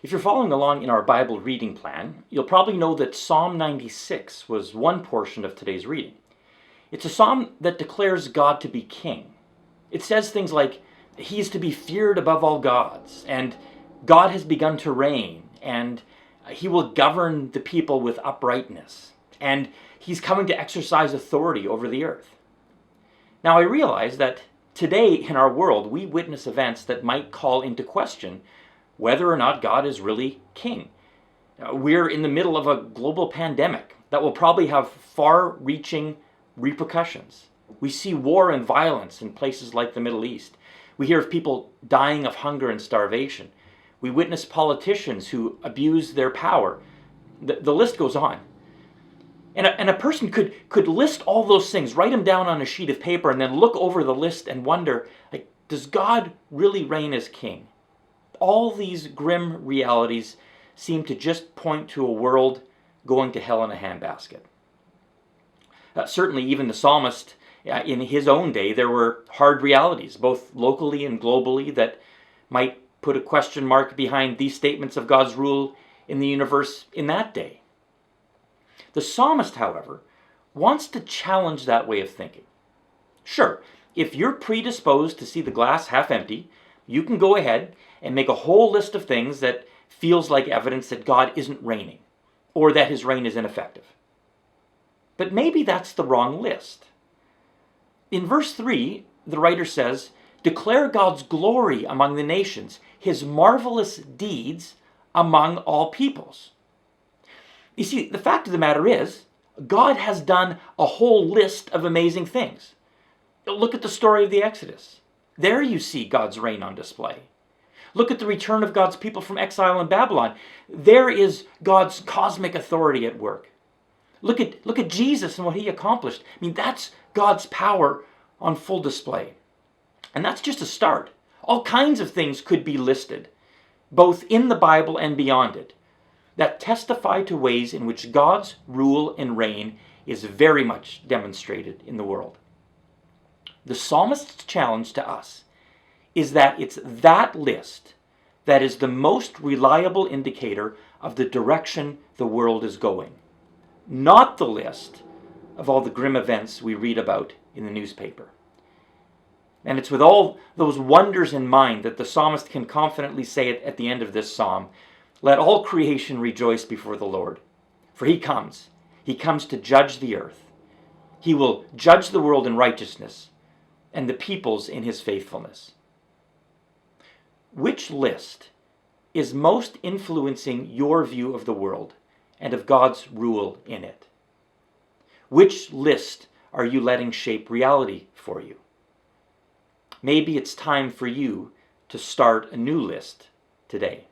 If you're following along in our Bible reading plan, you'll probably know that Psalm 96 was one portion of today's reading. It's a psalm that declares God to be king. It says things like, He is to be feared above all gods, and God has begun to reign, and He will govern the people with uprightness, and He's coming to exercise authority over the earth. Now, I realize that today in our world, we witness events that might call into question whether or not God is really king. We're in the middle of a global pandemic that will probably have far-reaching repercussions. We see war and violence in places like the Middle East. We hear of people dying of hunger and starvation. We witness politicians who abuse their power. The list goes on. And a person could list all those things, write them down on a sheet of paper, and then look over the list and wonder, does God really reign as king? All these grim realities seem to just point to a world going to hell in a handbasket. Certainly, even the psalmist, in his own day, there were hard realities, both locally and globally, that might put a question mark behind these statements of God's rule in the universe in that day. The psalmist, however, wants to challenge that way of thinking. Sure, if you're predisposed to see the glass half empty, you can go ahead and make a whole list of things that feels like evidence that God isn't reigning, or that his reign is ineffective. But maybe that's the wrong list. In verse 3, the writer says, "Declare God's glory among the nations, his marvelous deeds among all peoples." You see, the fact of the matter is, God has done a whole list of amazing things. Look at the story of the Exodus. There you see God's reign on display. Look at the return of God's people from exile in Babylon. There is God's cosmic authority at work. Look at Jesus and what he accomplished. I mean, that's God's power on full display. And that's just a start. All kinds of things could be listed, both in the Bible and beyond it, that testify to ways in which God's rule and reign is very much demonstrated in the world. The psalmist's challenge to us is that it's that list that is the most reliable indicator of the direction the world is going, not the list of all the grim events we read about in the newspaper. And it's with all those wonders in mind that the psalmist can confidently say at the end of this psalm, "Let all creation rejoice before the Lord, for he comes to judge the earth. He will judge the world in righteousness and the peoples in his faithfulness." Which list is most influencing your view of the world and of God's rule in it? Which list are you letting shape reality for you? Maybe it's time for you to start a new list today.